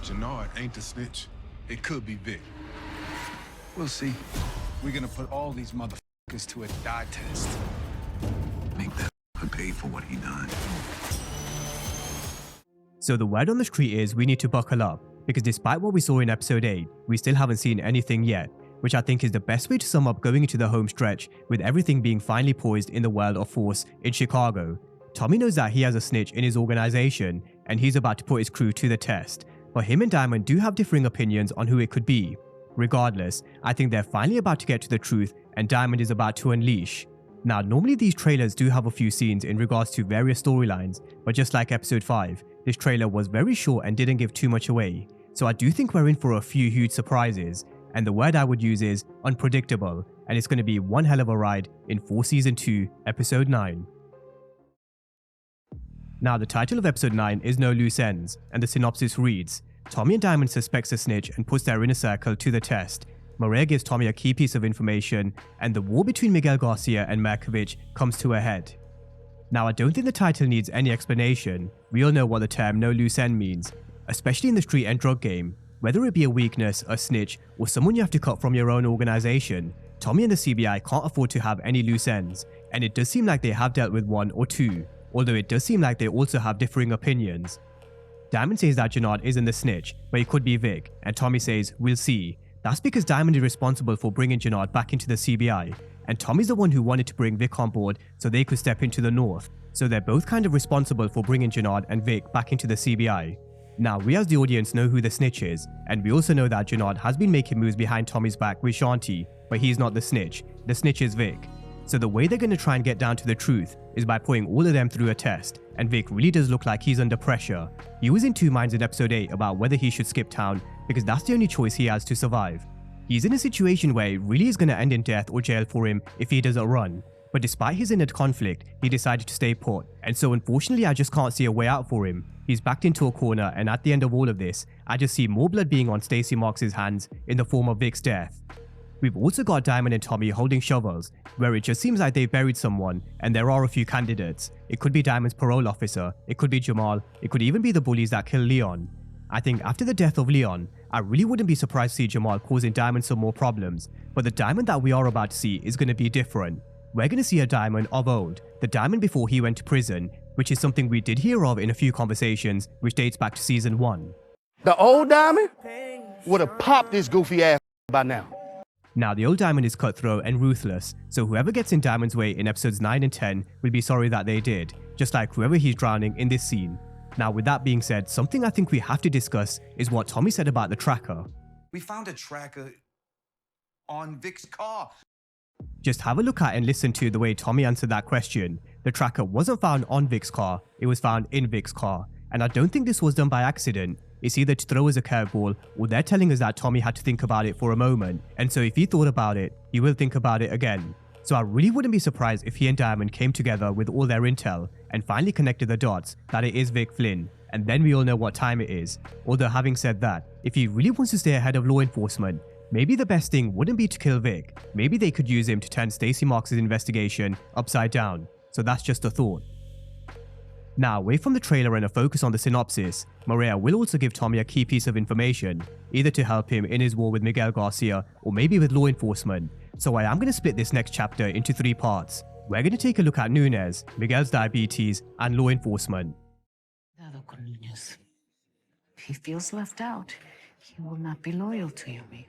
Gennard ain't the snitch. It could be Vic. We'll see. We're gonna put all these motherfuckers to a dye test. Make that pay for what he done. So the word on the street is we need to buckle up, because despite what we saw in episode 8, we still haven't seen anything yet, which I think is the best way to sum up going into the home stretch with everything being finally poised in the world of force in Chicago. Tommy knows that he has a snitch in his organization and he's about to put his crew to the test, but him and Diamond do have differing opinions on who it could be. Regardless, I think they're finally about to get to the truth and Diamond is about to unleash. Now, normally these trailers do have a few scenes in regards to various storylines, but just like episode 5, this trailer was very short and didn't give too much away. So I do think we're in for a few huge surprises, and the word I would use is unpredictable, and it's going to be one hell of a ride in Force Season 2, Episode 9. Now, the title of Episode 9 is No Loose Ends, and the synopsis reads, Tommy and Diamond suspects a snitch and puts their inner circle to the test. Mireya gives Tommy a key piece of information, and the war between Miguel Garcia and Mirkovic comes to a head. Now, I don't think the title needs any explanation. We all know what the term no loose end means, especially in the street and drug game. Whether it be a weakness, a snitch, or someone you have to cut from your own organization, Tommy and the CBI can't afford to have any loose ends, and it does seem like they have dealt with one or two, although it does seem like they also have differing opinions. Diamond says that Gennard isn't the snitch, but it could be Vic, and Tommy says, we'll see. That's because Diamond is responsible for bringing Gennard back into the CBI, and Tommy's the one who wanted to bring Vic on board so they could step into the north, so they're both kind of responsible for bringing Gennard and Vic back into the CBI. Now, we as the audience know who the snitch is, and we also know that Gennard has been making moves behind Tommy's back with Shanti, but he's not the snitch is Vic. So the way they're going to try and get down to the truth is by putting all of them through a test, and Vic really does look like he's under pressure. He was in two minds in episode 8 about whether he should skip town, because that's the only choice he has to survive. He's in a situation where it really is going to end in death or jail for him if he doesn't run, but despite his inner conflict, he decided to stay put, and so unfortunately I just can't see a way out for him. He's backed into a corner, and at the end of all of this, I just see more blood being on Stacey Marks' hands in the form of Vic's death. We've also got Diamond and Tommy holding shovels, where it just seems like they've buried someone, and there are a few candidates. It could be Diamond's parole officer, it could be Jamal, it could even be the bullies that killed Leon. I think after the death of Leon, I really wouldn't be surprised to see Jamal causing Diamond some more problems, but the Diamond that we are about to see is going to be different. We're going to see a Diamond of old, the Diamond before he went to prison, which is something we did hear of in a few conversations, which dates back to season 1. The old Diamond would have popped this goofy ass by now. Now, the old Diamond is cutthroat and ruthless, so whoever gets in Diamond's way in episodes 9 and 10 will be sorry that they did, just like whoever he's drowning in this scene. Now, with that being said, something I think we have to discuss is what Tommy said about the tracker. We found a tracker on Vic's car. Just have a look at and listen to the way Tommy answered that question. The tracker wasn't found on Vic's car, it was found in Vic's car. And I don't think this was done by accident. It's either to throw us a curveball, or they're telling us that Tommy had to think about it for a moment, and so if he thought about it, he will think about it again. So I really wouldn't be surprised if he and Diamond came together with all their intel and finally connected the dots that it is Vic Flynn, and then we all know what time it is. Although having said that, if he really wants to stay ahead of law enforcement, maybe the best thing wouldn't be to kill Vic. Maybe they could use him to turn Stacey Marks' investigation upside down. So that's just a thought. Now, away from the trailer and a focus on the synopsis, Mireya will also give Tommy a key piece of information, either to help him in his war with Miguel Garcia or maybe with law enforcement. So I am going to split this next chapter into 3 parts. We're going to take a look at Nunez, Miguel's diabetes, and law enforcement. If he feels left out, he will not be loyal to you, Miguel.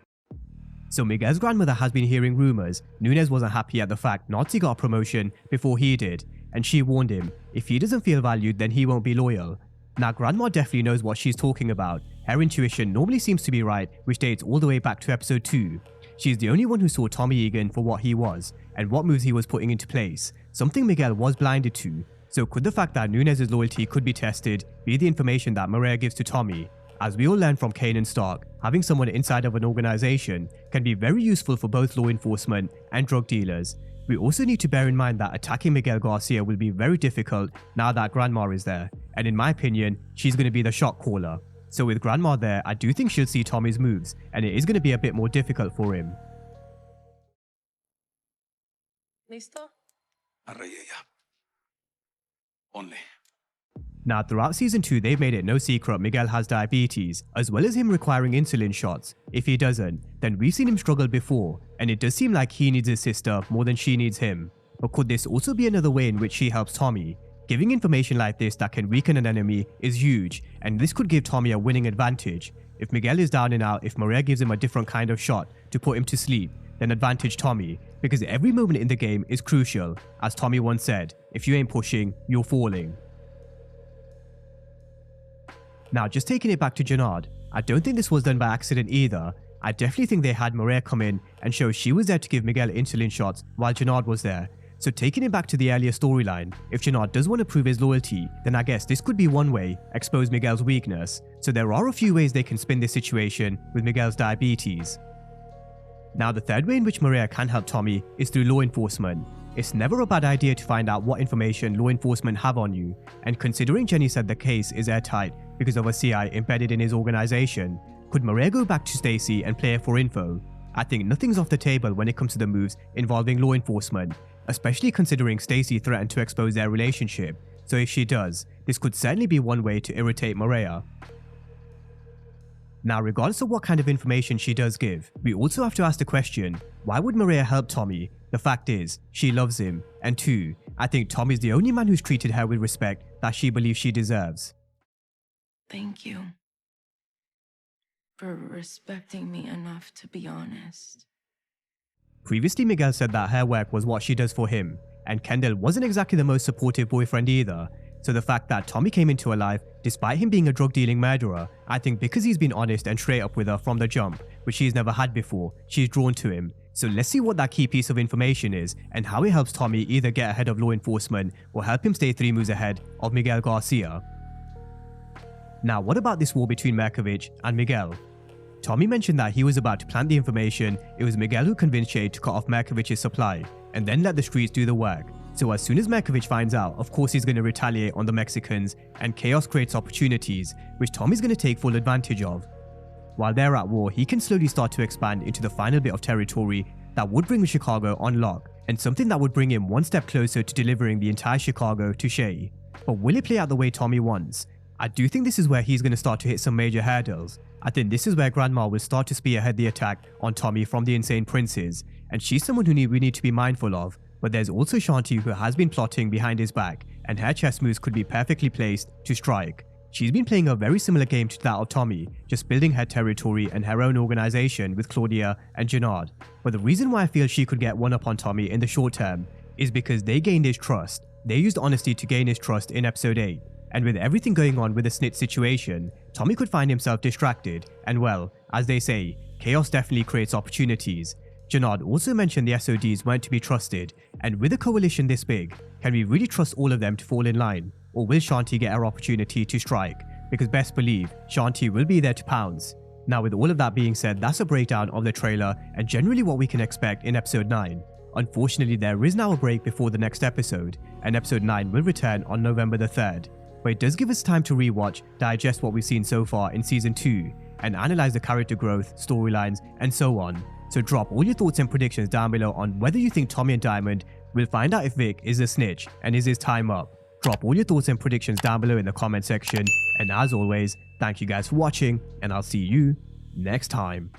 So Miguel's grandmother has been hearing rumors Nunez wasn't happy at the fact Nazi got a promotion before he did, and she warned him, if he doesn't feel valued then he won't be loyal. Now, grandma definitely knows what she's talking about. Her intuition normally seems to be right, which dates all the way back to episode 2. She's the only one who saw Tommy Egan for what he was, and what moves he was putting into place, something Miguel was blinded to. So could the fact that Nunez's loyalty could be tested be the information that Mireya gives to Tommy? As we all learn from Kanan Stark, having someone inside of an organization can be very useful for both law enforcement and drug dealers. We also need to bear in mind that attacking Miguel Garcia will be very difficult now that Grandma is there, and in my opinion, she's going to be the shot caller. So with Grandma there, I do think she'll see Tommy's moves, and it is going to be a bit more difficult for him. ¿Listo? Mireya. Only. Now throughout season 2 they've made it no secret Miguel has diabetes, as well as him requiring insulin shots. If he doesn't, then we've seen him struggle before, and it does seem like he needs his sister more than she needs him. But could this also be another way in which she helps Tommy? Giving information like this that can weaken an enemy is huge, and this could give Tommy a winning advantage. If Miguel is down and out, if Mireya gives him a different kind of shot to put him to sleep, then advantage Tommy, because every moment in the game is crucial. As Tommy once said, if you ain't pushing, you're falling. Now just taking it back to Jenard, I don't think this was done by accident either. I definitely think they had Mireya come in and show she was there to give Miguel insulin shots while Jenard was there. So taking it back to the earlier storyline, if Jenard does want to prove his loyalty, then I guess this could be one way, expose Miguel's weakness. So there are a few ways they can spin this situation with Miguel's diabetes. Now the third way in which Mireya can help Tommy is through law enforcement. It's never a bad idea to find out what information law enforcement have on you, and considering Jenny said the case is airtight because of a CI embedded in his organization, could Mireya go back to Stacy and play her for info? I think nothing's off the table when it comes to the moves involving law enforcement, especially considering Stacy threatened to expose their relationship, so if she does, this could certainly be one way to irritate Mireya. Now regardless of what kind of information she does give, we also have to ask the question, why would Mireya help Tommy? The fact is, she loves him, and 2, I think Tommy's the only man who's treated her with respect that she believes she deserves. Thank you for respecting me enough to be honest. Previously Miguel said that her work was what she does for him, and Kendall wasn't exactly the most supportive boyfriend either, so the fact that Tommy came into her life despite him being a drug-dealing murderer, I think because he's been honest and straight up with her from the jump, which she's never had before, she's drawn to him. So let's see what that key piece of information is and how it helps Tommy either get ahead of law enforcement or help him stay 3 moves ahead of Miguel Garcia. Now what about this war between Mirkovic and Miguel? Tommy mentioned that he was about to plant the information. It was Miguel who convinced Shay to cut off Mirkovic's supply and then let the streets do the work. So as soon as Mirkovic finds out, of course he's going to retaliate on the Mexicans, and chaos creates opportunities, which Tommy's going to take full advantage of. While they're at war, he can slowly start to expand into the final bit of territory that would bring Chicago on lock, and something that would bring him one step closer to delivering the entire Chicago to Shay. But will it play out the way Tommy wants? I do think this is where he's going to start to hit some major hurdles. I think this is where Grandma will start to spearhead the attack on Tommy from the Insane Princes, and she's someone who we need to be mindful of. But there's also Shanti, who has been plotting behind his back, and her chess moves could be perfectly placed to strike. She's been playing a very similar game to that of Tommy, just building her territory and her own organization with Claudia and Jenard. But the reason why I feel she could get one up on Tommy in the short term is because they gained his trust. They used honesty to gain his trust in episode 8. And with everything going on with the snitch situation, Tommy could find himself distracted, and well, as they say, chaos definitely creates opportunities. Jenard also mentioned the SODs weren't to be trusted, and with a coalition this big, can we really trust all of them to fall in line? Or will Shanti get her opportunity to strike? Because best believe, Shanti will be there to pounce. Now with all of that being said, that's a breakdown of the trailer and generally what we can expect in episode 9. Unfortunately, there is now a break before the next episode, and episode 9 will return on November the 3rd. But it does give us time to rewatch, digest what we've seen so far in season 2, and analyze the character growth, storylines, and so on. So drop all your thoughts and predictions down below on whether you think Tommy and Diamond will find out if Vic is a snitch and is his time up. Drop all your thoughts and predictions down below in the comment section, and as always, thank you guys for watching, and I'll see you next time.